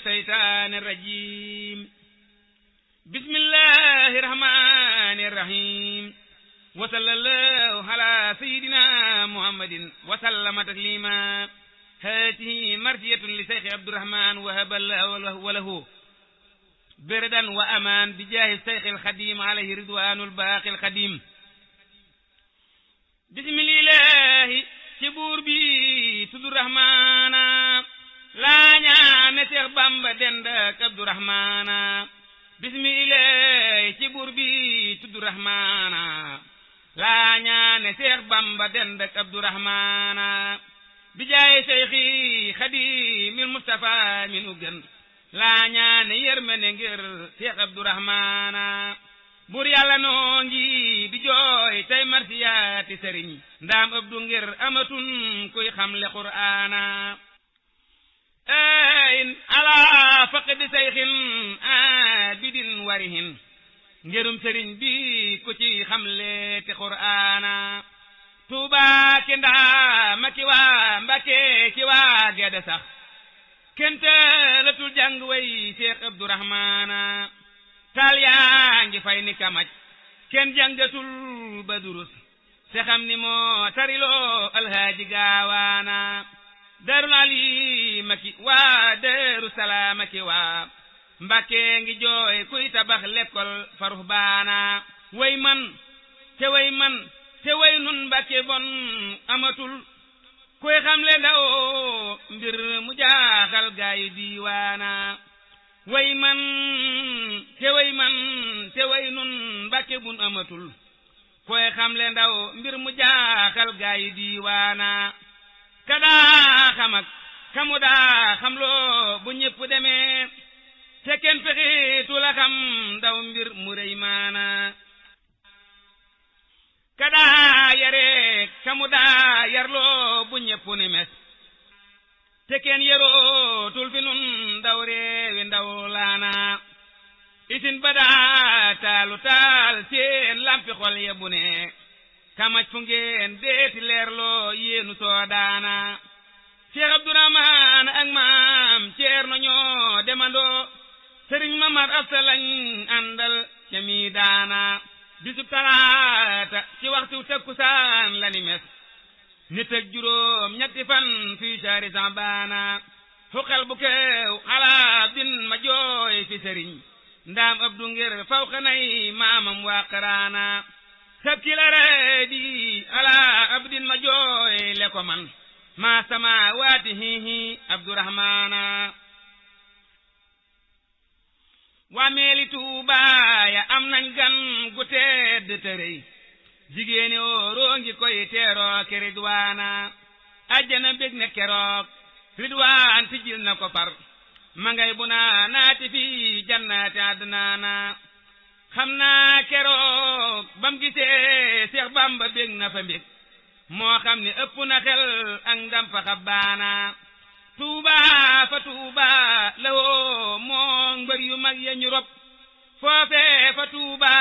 الشيطان الرجيم بسم الله الرحمن الرحيم وصلى الله على سيدنا محمد وسلم تسليما هذه مرجية لشيخ عبد الرحمن وهب الله وله بردا وأمان بجاه الشيخ الخديم عليه رضوان الباقي القديم بسم الله شبور بي تدو الرحمن لا ñaan Cheikh Bamba dendak Abdou Rahmana bismillah ci buur bi tudd Rahmana la ñaan Cheikh Bamba dendak Abdou Rahmana bi jaay Cheikhi Khadimil Mustafa minu gën la ñaan yërmande ngir Cheikh Abdou Rahmana buur Yàlla noo ngi di jooy tey marsiyaati sëriñ ndaam Abdou ngir amatun kuy xamle Qur'ana ayn ala faqdi sayxin abidin warihin ngerum sëriñ bi ku ci xamle te Qur'ana Tuuba ki Ndaama ki waa Mbàkke ki waa Gede sax kente latul jàng way Cheikh Abdou Rahmana taal yaa ngi fay ni kamaj kenn jàngatul ba durus te xam ni moo tariloo alhaaji Gaawaana Daarul Alimaki waa Daaru Salaamaki waa Mbàkke ngi jooy kuy tabax l'école farux baana way man te way nun Mbàkke bon amatul kuy xamle ndaw mbir mu jaaxal gaayu diiwaana way man te way nun Mbàkke bun amatul kuy xamle ndaw mbir mu jaaxal gaayu diiwaana kadaa xamak kamu daa xamloo bu ñépp demee te kenn fexitu la xam ndaw mbir mu rëy maana kadaa yare kamu daa yarloo bu ñépp ni mes te kenn yarootul fi nun ndaw réewi ndaw laana isin badaa taalu taal seen lampi xol ya bu ne kamaj fu ngeen deeti leerloo yéenu soodaana Cheikh Abdou Rahmane ak maam Ceerno ñoo demandoo sëriñ Mamar Asta lañ àndal ca mi daana bisub talaata ci waxtu takkusaan la ni mes nit ak juróom ñetti fan fii shahri Sabaana xuqal bu keew ala bin ma jooy fi sëriñ ndaam Abdou ngir faw xanay maamam waa Qaraana sabki la reedi ala abdin ma jooy le ko man ma samawaati hihi Abdou Rahmana waa meeli Tuuba ya am nañ gan gu tedd tërëy jigéeni ooroo ngi koy teeroo ke Ridwaana ajjana bég ne keroog Ridwaan tijjil na ko far ma ngay bu naa naati fi jannaati adnaana xam naa keroog bam gisee Cheikh Bamba bég na fa mbég moo xam ni ëpp na xel ak ndam fa xabbaana Tuuba fa Tuuba lawoo moo mbër yu mag ya ñu rob foofee fa Tuuba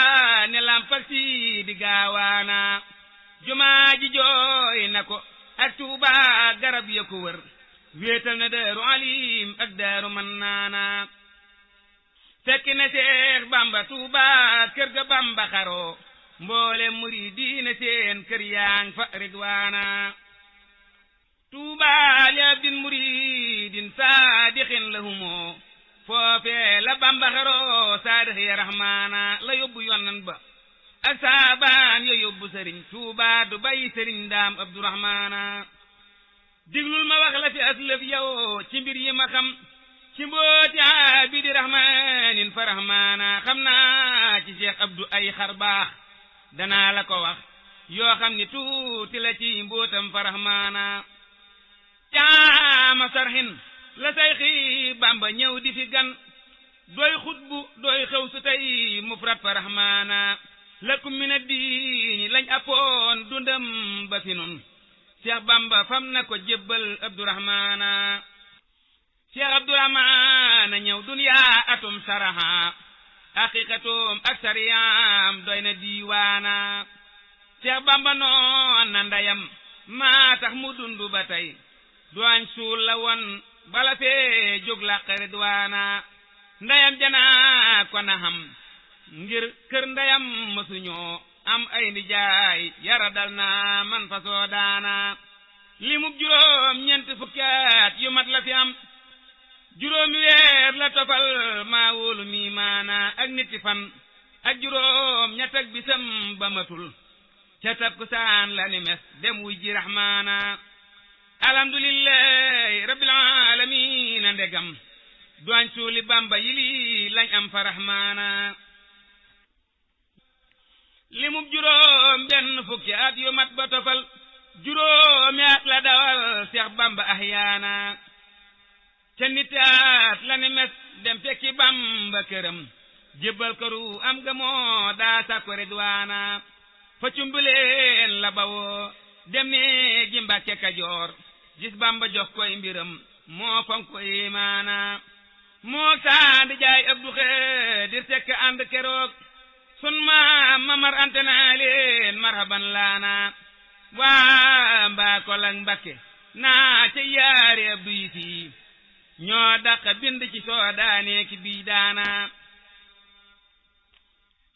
ne lampak si di Gaawaana jumaa ji jooy na ko ak Tuuba garab ya ko wër wéetal na Daaru Alim ak Daaru Mannaana fekk na Cheikh Bamba Tuuba kër ga Bamba xaroo mboole muridiina seen kër yaang fa Ridwaana Tuuba li abdin muridin saadixin lahumoo foofee la Bamba xaroo saadix ya Rahmaana la yóbbu yonnen ba ak saabaan ya yóbbu sëriñ Tuuba du bay sëriñ ndaam Abdou Rahmana diglul ma wax la fi aslëf yow ci mbir yi ma xam ci mbooti abidi rahmanin fa Rahmaana xam naa ci Cheikh Abdou ay xar baax danaa la ko wax yoo xam ni tuuti la ci mbootam fa Rahmaana caama sarhin la sayxi Bamba ñëw di fi gan doy xutbu doy xew su tey mufrad fa Rahmaana lakum mina diini lañ appoon dundam ba fi nun Cheikh Bamba fam na ko jébbal Abdou Rahmana Cheikh Abdou Rahmana ñëw duniyaa atum saraha haqiqatum ak sariyam doy na diiwaana Cheikh Bamba noon na ndayam maa tax mu dundu ba tey duwaañ suul la won bala fee jóg delug làq ridwaana ndeyam janaa ko na xam ngir kër ndeyam mësuñoo am ay nijaay yara dal na man fa soodaana limub juróom ñeent fukki at yu mat la fi am juróomi weer la tofal maa wóolu mi maana ak nitti fan ak juróom ñett ak bisam ba matul ca takkusaan la ni mes dem wuy ji rahmaana alhamdulillahi rabbil alamin ndegam duwañ suuli bamba yili lañ am fa rahmaana limub juróom benn fukki at yu mat ba tofal juróomi at la dawal Seex Bamba ahyaana ca niti at la ni mes dem fekki Bamba këram jébbal këru am ga moo daa sàkku ridwaana fa cumbuleen la bawoo dem ne gi Mbàkke Kajoor gis Bamba jox koy mbiram moo fonk ko imaana moo saandi jaay Abdu Xaadir Sekk ànd keroog sun maam Mamar Anta naa leen marhaban laana waa mbaa ko lang Mbàkke naa ca yaari Abdu yi fii ñoo dàq bind ci soodaane ki bii daana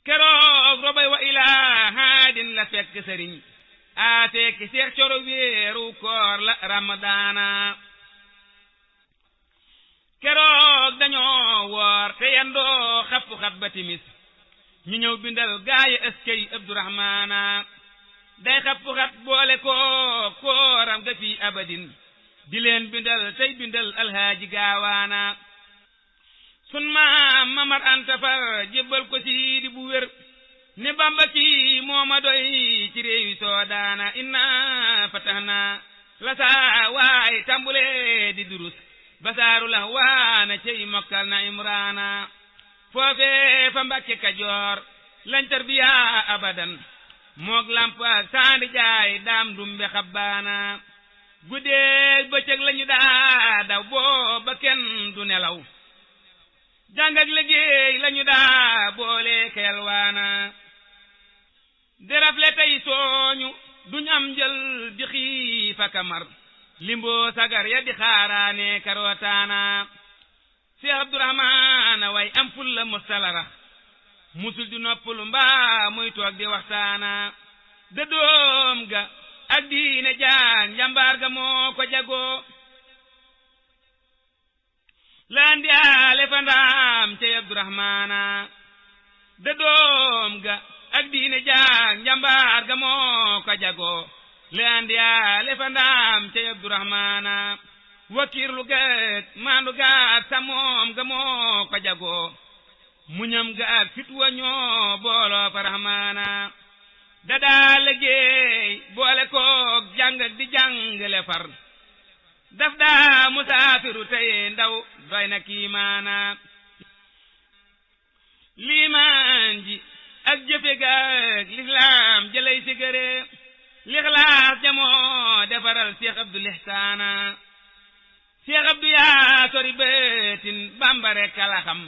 keroog robay wa ilaa haadin la fekk sëriñ aate ki seex coro weeru koor la ramadaana keroog dañoo woor te yandoo xappu xat ba timis ñu ñëw bindal gaaya ëskey Abdurahmaana day xappu xat boole ko kooram ga fii abadin di leen bindal tey bindal alhaaji gaawaana sun maam Mamar Anta far jébbal ko siidi bu wér ni Bamba ci mooma doy ci réewi soodaana inna fatahna la saa waay tambule di durus basaaru la waana cey mokkal na imraana foofe fa Mbàkke Kajoor lañ tarbiya abadan moog lamp ak saandi jaay daam dumbe xabbaana guddeeg bëccëg lañu daa daw booba kenn du nelaw jàng ak liggéey lañu daa boole kelwaana derafle tey sooñu duñ am njël di xiifa kamar limboo sagar ya di xaaraane karootaana Seex Abdurahmaana way am ful la mustalara musul di noppalu mbaa muy toog di waxtaana dëddoom ga ak diine jaan njambaar ga moo ko jagoo laandi aale fa ndaam cey Abdurahmaana dëddoom ga ak diine jaan njambaar ga moo ko jagoo laandi aale fa ndaam cey Abdurahmaana wakiirlu ga maandu ga ak samoom ga moo ko jagoo muñam ga ak fit wa ñoo booloo fa rahmaana dadaa liggéey boole koog jàng di jàngale far daf daa musaafiru tey ndaw doy na kiimaana liimaan ji ak jëfe gaag lislaam jëlay sigare lixlaas jamoo defaral Seex Abdul Ihsaana Seex Abdu yaa sori beetin Bamba rekk la xam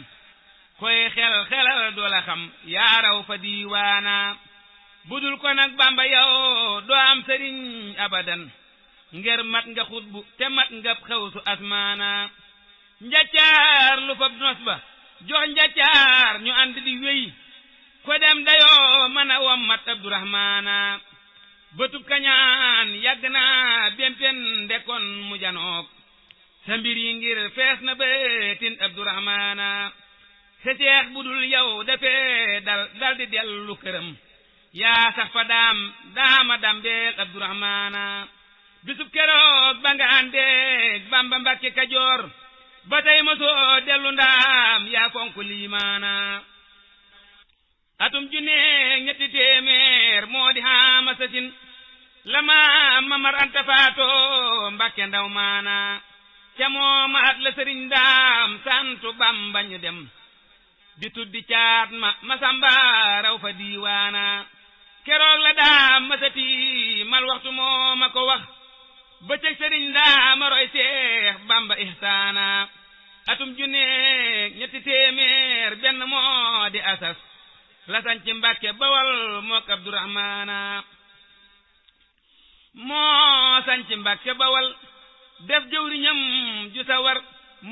koy xelal doo la xam yaa raw fa diiwaana budul ko nag Bamba yow doo am sëriñ abadan ngir mat nga xutbu te mat nga xewsu asmaana njaccaar lu fab nos ba jox njaccaar ñu ànd di wéy ko dem dayoo mën a wommat Abdurahmaana bëtub kañaan yàgg na bempen ndekon mu janook sa mbir yi ngir fees na beetin Abdurahmaana sa seex budul yow dafee dal di dellu këram yaa sax fa daama dambeel Abdurahmaana bisub keroog ba nga àndeeg Bamba Mbàkke Kajoor ba tey mosoo dellu ndaam yaa fonk liimaana atum junneeg ñetti téeméer moo di xaama sasin la maam Mamar Anta faatoo Mbàkke ndaw maana ca mooma at la sëriñ daam santu Bamba ñu dem di tuddi caat ma samba raw fa diiwaana keroog la daam masati mal waxtu moo ma ko wax bëccëg sëriñ daama roy Seex Bamba ihsaana atum junneeg ñetti téeméer benn moo di asas la sañ ci Mbàkke Bawal mook Abdurahmaana moo sañ ci Mbàkke Bawal def jëwriñam ju sawar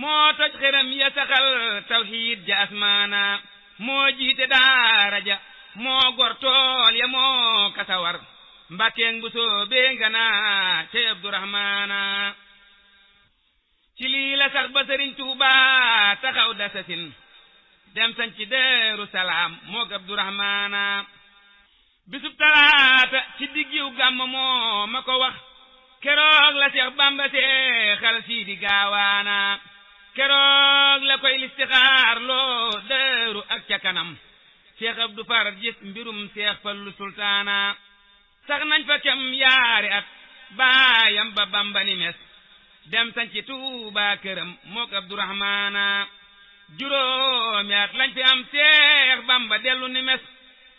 moo toj xërëm ya saxal tawxiid ja asmaana moo jiite daara ja moo gor tool ya moo kasawar mbàkkeeng bu soobee nga naa cey Abdurahmaana ci lii la sax ba Sëriñ Tuuba taxaw dasasin dem sañ ci Daaru Salaam moog Abdurahmaana bisub talaata ci diggiw gàmm moo ma ko wax keroog la Seex Bamba seexal Siidi Gaawaana keroog la koy listixaar loo Daaru ak ca kanam Seex Abdu far gis mbirum Seex Fallu Sultaana sax nañ fa kem yaari at baayam ba Bamba ni mes dem sañ ci Tuuba këram mook Abdurahmaana juróomi at lañ fi am Seex Bamba dellu ni mes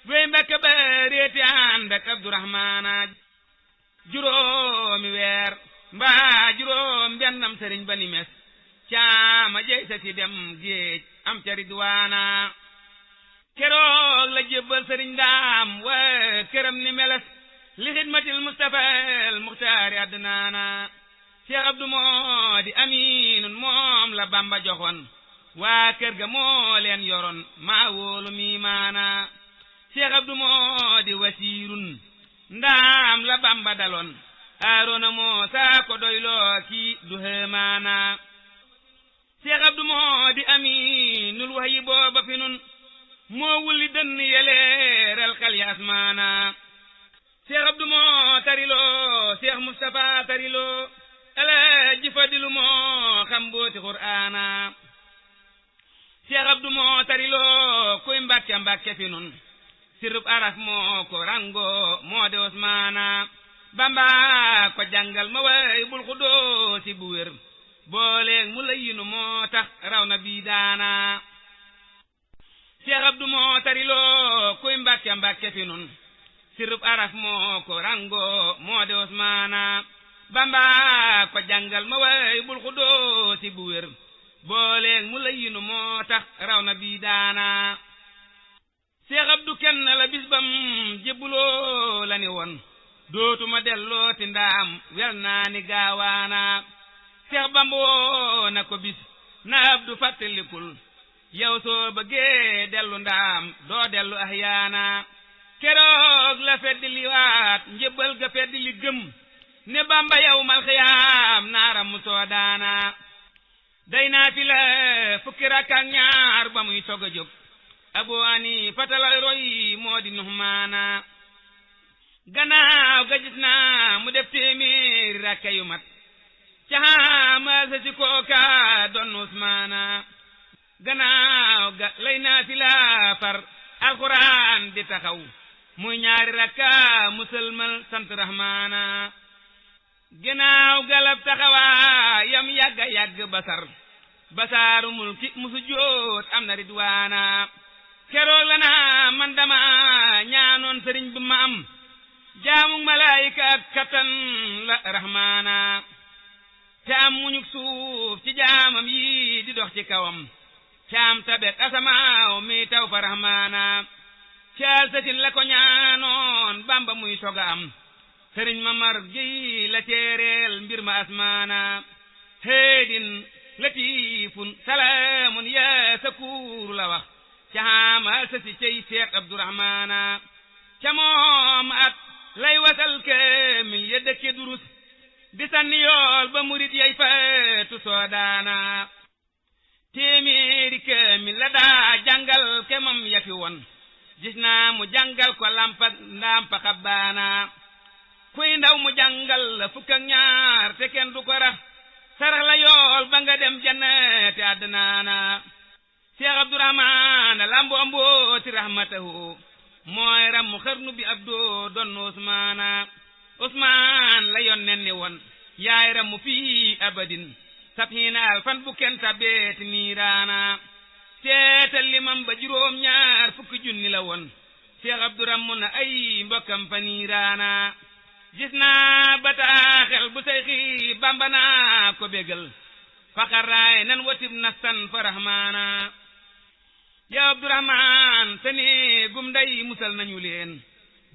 wey Mbàkke ba réeti ànd ak Abdurahmaana juróomi weer mbaa juróom bennam sëriñ ba ni mes caama jey sa si dem géej am ca Ridwaana keroog la jébbal sëriñ Daam wa këram ni meles li xidmatil Mustafal Muxtaari Adnaana Seex Abdu moo di amiinun moom la Bamba joxoon waa kër ga moo leen yoroon maa wóolu mi maana Seex Abdu moo di wasiirun ndaam la Bamba daloon Aaroona moo saa ko doyloo kii du hemaana Seex Abdu moo di amiinul wahyi booba fi nun moo wulli dënn yeleeral xel ya asmaana Seex Abdu moo tariloo Seex Mustafa tariloo Alaaji Fadilu moo xam mbooti Qur'aana Seex Abdu moo tariloo kuy Mbàkke Mbàkke fi nun sirub araf moo ko rango moo de Usmaana Bamba ko jàngal ma way bul xudoo si bu wér booleeg mu layinu moo tax raw na bii daana Seex Abdu moo tariloo kuy Mbàkke Mbàkke fi nun sirub araf moo ko rango moo de Usmaana Bamba ko jàngal ma way bul xudoo si bu wér booleeg mu layinu moo tax raw na bii daana Seex Abdu kenn la bis bam jébbuloo la ni woon dootuma delloo ti ndaam wel naa ni Gaawaana Seex Bamba woo na ko bis na Abdu fàttalikul yow soo bëggee dellu ndaam doo dellu ahyaana keroog la feddi li waat njébbal ga feddi li gëm ne Bamba yow mal xiyaam naaram mu soodaana day naa fi la fukki rakk ak ñaar ba muy sog a jóg Abu Hanifa la roy moo di Nuhmaana gannaaw ga gis naa mu def téeméeri rakka yu mat caama sa si kooka doon Usmaana gannaaw ga lay naa fi la far alxuraan di taxaw muy ñaari rakka musalmal sant Rahmaana gannaaw galab taxawaa yam yàgga yàgg basaaru mulki musu joot am na Ridwaana keroog la naa man dama ñaanoon sëriñ bi ma am jaamu malaayika ak kattan la Rahmaana te am muñuk suuf ci jaamam yi di dox ci kawam te am tabek asamaaw mi taw fa Rahmaana caal satin la ko ñaanoon Bamba muy soga am sëriñ Mamar Géy la teereel mbir ma asmaana heedin latifun salaamun yaa sakuuru la wax caama sa si cey Seex Abdurahmaana ca moom at lay wasal kaamil ya dëkke durus di sanni yool ba murit yay feetu soodaana téeméeri kaamil la daa jàngal kemam ya fi woon gis naa mu jàngal ko lampa ndampa xabbaana kuy ndaw mu jàngal la fukk ak ñaar te kenn du ko rax sarax la yool ba nga dem jannati adnaana Seex Abdurahmaana lambo ambooti rahmatahu mooy ram mu xarnu bi abdoo doon Usmaana Usmaan la yonnen ni woon yaay ram mu fii abadin sabhiina alfan bu kenn tabeeti niiraana seetal limam ba juróom ñaar fukki junni la woon Seex Abdurahmaan na ay mbokkam fa niiraana gis naa bataaxel bu Seyxi Bamba naa ko bégal faqaraay nan watib na san fa Rahmaana yaa Abdurahmaan te ne gum nday musal nañu leen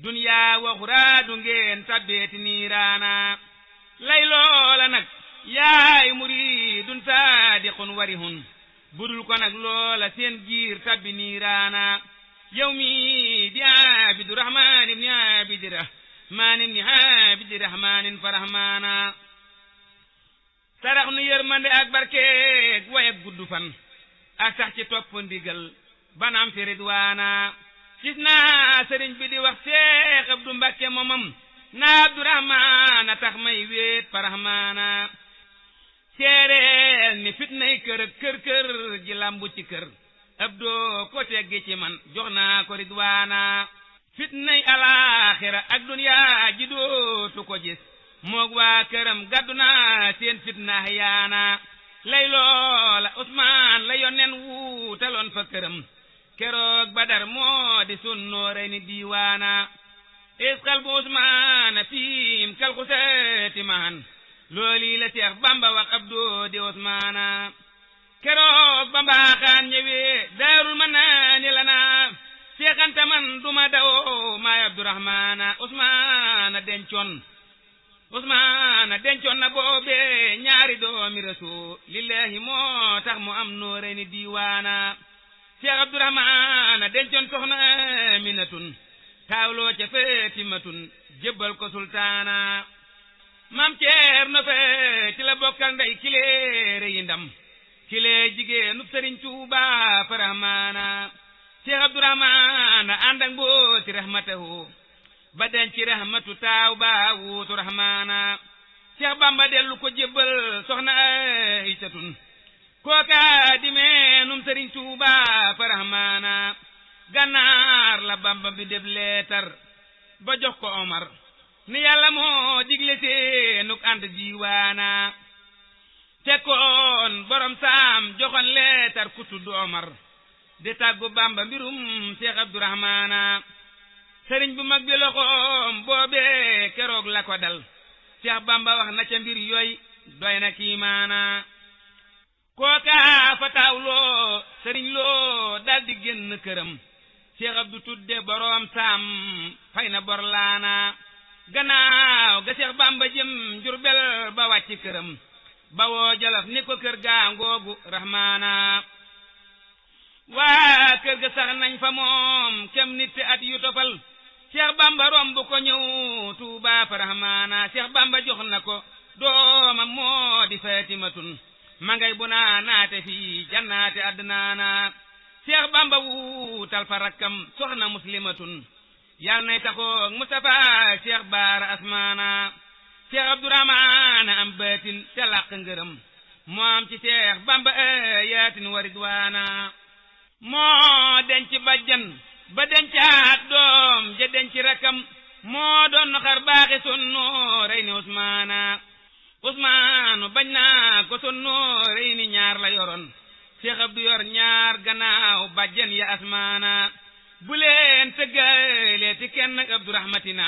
duniyaa waxuraa du ngeen tabbeeti niiraana lay loola nag yaay muridun saadiq saariqun warihun budul ko nag loola seen giir tabbi niiraana yow mi di abidu rahmaan ibni abidi rahmaan ibni abidi rahmaanin fa rahmaana sarax nu yërmande ak barkeeg way ak gudd fan ak sax ci topp ndigal banam fi ridwaana gis naa sëriñ bi di wax Seex Abdu Mbàkke moomam na Abdurahmaana tax may wéet fa rahmaana seereel ni fitnay kër ji lambu ci kër Abdoo ko teggi ci man jox naa ko ridwaana fitnay alaaxira ak duniyaa ji dootu ko gis moog waa këram gàddu naa seen fitna yaana lay loola Usmaan la yonnen wuutaloon fa këram keroog Badar moo di sunnoore ni diiwaana isqal bu Usmaan fiim kal xuseeti maan looli la Seex Bamba wax Abdoo di Usmaana keroog ba mbaaxaan ñëwee Daarul Manaani lana seexanta man duma dawo maay Abdurahmaana Usmaana dencoon na boobe ñaari doomi Rasuulillahi moo tax mu am noore ni diiwaana Seex Abdurahmaana dencoon soxna Aminatun taawloo ca Faatimatun jébbal ko sultaana Maam Ceerno fee ci la bokkal ndey kileere yi ndam kilee jigéenub Sëriñ Tuuba fa rahmaana Seex Abdurahmaana ànd ak mbooti rahmatahu ba denc rahmatu taaw ba wuutu rahmaana Seex Bamba dellu ko jébbal soxna Aysatun kooka di meenum Sëriñ Tuuba fa rahmaana Gànnaar la Bamba bi def leetar ba jox ko Omar ni Yàlla moo digle seenuk ànd diiwaana tekkoon borom saam joxoon leetar ku tudd Omar di tàggu Bamba mbirum Seex Abdurahmaana sëriñ bu mag bi loxoom boobee keroog la ko dal Seex Bamba wax na ca mbir yooy doy na kiimaana kooka fa taawloo sëriñ loo daldi génn këram Seex Abdu tudde borom saam fay na bor laana gannaaw ga Seex Bamba jëm Jurbel ba wàcc këram ba woo Jolof ni ko kër gaa ngoogu rahmaana waa kër ga sax nañ fa moom kem nit at yu tofal Seex Bamba romb ko ñëw Tuuba fa rahmaana Seex Bamba jox na ko doomam moo di Faatimatun ma ngay bu naa naate fii jannaate adnaana Seex Bamba wuutal fa rakkam soxna Muslimatun yal nay taxoog Mustafa Seex Baara Asmaana Seex Abdurahmaana am baatin te làq ngërëm moo am ci Seex Bamba yaatin wa ridwaana moo denc bajjan ba dencaat doom ja denc rakam moo doon xar baaxi Sunnu rey ni Usmaanu bañ naa ko Sunnu rey ni ñaar la yoroon Seex Abdu yor ñaar gannaaw bajjan ya Asmaana bu leen tëggalee ti kenn ak Abdurahmatina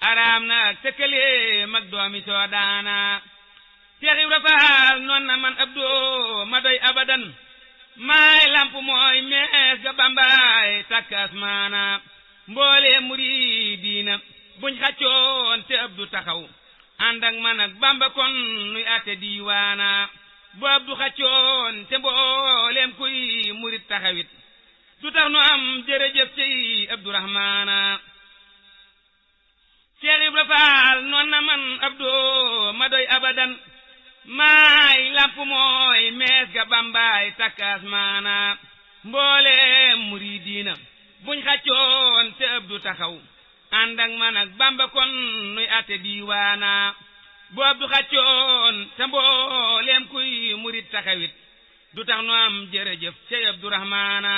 araam na ak tëkkalee mag doomi Soodaana Seex Ibra Faal noon na man Abdoo ma doy abadan maay lamp mooy mees ga Bambaay takk Asmaana mboole muridiina buñ xaccoon te Abdu taxaw ànd ak man ak Bamba kon nuy ate diiwaana bu Abdu xaccoon te mbooleem kuy murid taxawit du tax nu am jërëjëf ci Abdurahmaana Seex Ibra Faal noon na man Abdoo ma doy abadan maay lamp mooy mees ga Bambaay takk Asmaana mboole muridiina buñ xaccoon te Abdu taxaw ànd ak man ak Bamba kon nuy ate diiwaana bu Abdu xaccoon te mbooleem kuy murid taxawit du tax nu am jërëjëf ci Abdurahmaana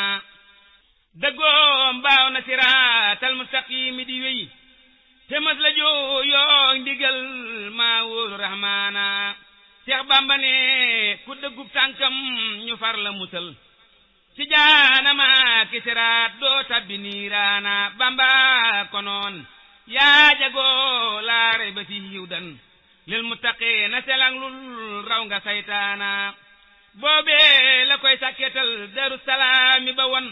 dëggoom baaw na siraatal mustaqiimi di wéy te mas la jooyoo ndigal maa wóolu rahmaana Seex Bamba ne ku dëggub tànkam ñu far la musal ci jaanama ki siraat doo tabbi niiraana Bamba konoon yaa jagoo laa rey ba fi hiwdan lil muttaqiina selang lul raw nga saytaana boobee la koy sakketal Daru Salaami ba won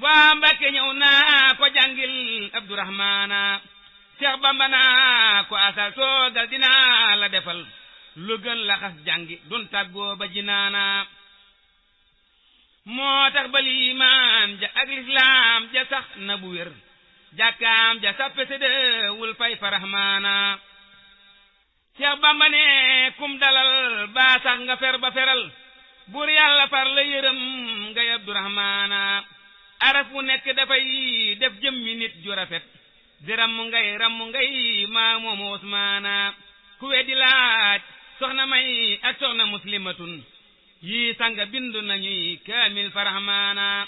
waa Mbàkke ñëw naa ko jàngil Abdurahmaana Seex Bamba naa ko asal toogal dinaa la defal lu gën laxas jàngi dun tàggoo ba jinaana moo tax ba liimaan ja ak lislaam ja sax na bu wér jàkkaam ja sappe sédé wul fay faraxmaana Seex Bamba ne kum dalal baa sax nga fer ba feral buur yàlla far la yërëm ngay Abdurahmaana araf wu nekk dafay def jëmmi nit ju rafet di rammu ngay maa moomu Usmaana ku weddi laaj soxna may ak soxna muslimatun yii sanga bindu nañuy kaamil faraxmaana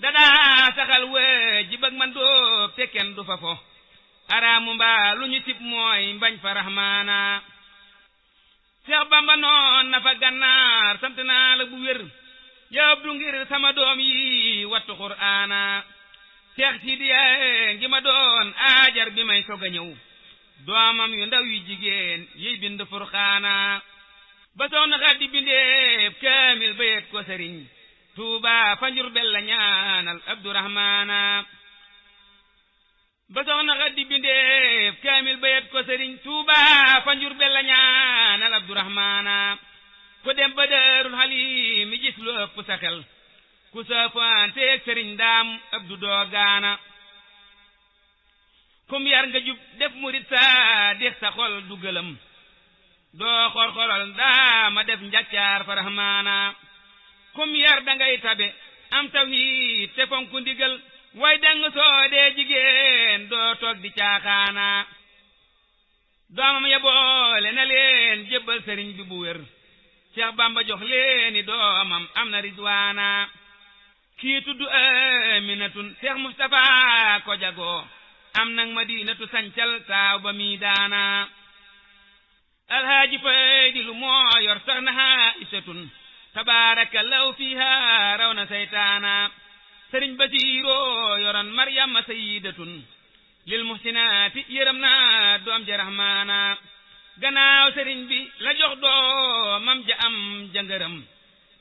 dadaa saxal waajib ak man dóob te kenn du fa fo araamu mbaa lu ñu sib mooy mbañ faraxmaana Seex Bamba noon na fa gànnaar sant naa la bu wér yow du ngir sama doom yi wattu Qur'aana Seex Sidiya ngi ma doon aajar bi may soga ñëw doomam yu ndaw yu jigéen yiy bind Furqaana ba soxna Xadi bindeef kaamil bayet ko sëriñ Tuuba fa Njurbel la ñaanal Abdurahmaana ba soxna Xadi bindeef kaamil bayet ko sëriñ Tuuba fa Njurbel la ñaanal Abdurahmaana ku dem ba Daarul Halim mi gis lu ëpp sa xel ku saafanteeg sëriñ Daam Abdu Doogaana kum yar nga jub def murit sa dex sa xol du gëlëm doo xorxoral daama def njaccaar faraxmaana kum yar dangay tabe am tawhiid te fonku ndigal way dang soo dee jigéen doo toog di caaxaana doomam ya boole na leen jébbal sëriñ bi bu wér Seex Bamba jox leeni doomam am na ridwaana kii tudd Aminatun Seex Mustafa ko jagoo am nag Madinatu sancal taaw ba mi daana alhaaji Faydilu moo yor soxna Aysatun tabaarakallahu fiha raw na saytaana sëriñ Basiiroo yoran Maryama sayyidatun lil muhsinaati yërëm na doom ja rahmaana gannaaw sëriñ bi la jox doomam ja am jangërëm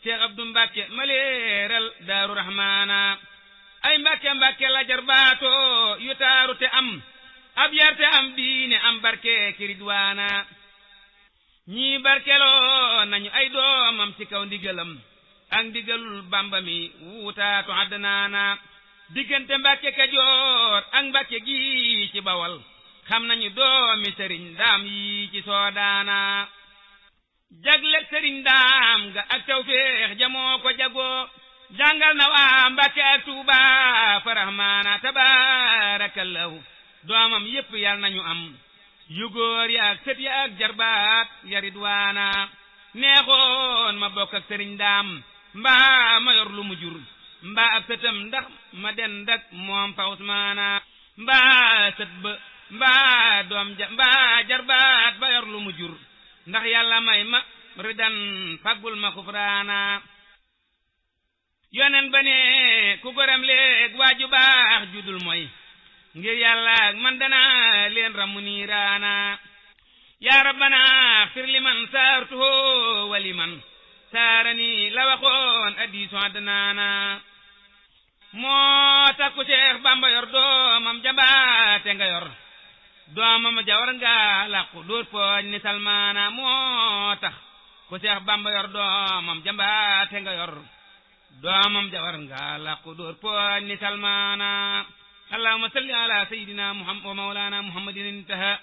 Seex Abdu Mbàkke ma leeral Daaru Rahmaana ay Mbàkke la jarbaato yu taaru te am ab yar te am diine am barke ki ridwaana ñii barkeloo nañu ay doomam ci kaw ndigalam ak ndigalul Bamba mi wuutaatu Adnaana diggante Mbàkke Kajoor ak Mbàkke gi ci Bawal xam nañu doomi sëriñ Daam yi ci Soodaana jagleeg sëriñ Daam nga ak tawfeex jamoo ko jagoo jàngal na waa Mbàkke ak Tuuba faraxmaana tabaarakallahu doomam yépp yal nañu am yu góor ya ak sët ya ak jarbaat ya ridwaana neexoon ma bokk ak sëriñ Daam mbaa ma yor lu mu jur mbaa ab sëtam ndax ma dendak moom fa Usmaana mbaa sët ba mbaa doom ja mbaa jarbaat ba yor lu mu jur ndax yàlla may ma ridan faggul ma xufraana yonen ba ne ku goram leeg waaju baax judul mooy ngir yàlla man dana leen ramu niiraana yaa rabbana xfir liman saartuhu wa liman saarani la waxoon addiisu Adnaana moo tax ku Seex Bamba yor doomam jambaate nga yor doomam jawar nga làqu dóor pooñ ni Salmaana moo tax ku Seex Bamba yor doomam jambaate nga yor doomam jawar nga làqu dóor pooñ ni Salmaana allahumma salli ala sayyidina Muhammad wa mawlana Muhammadin intaha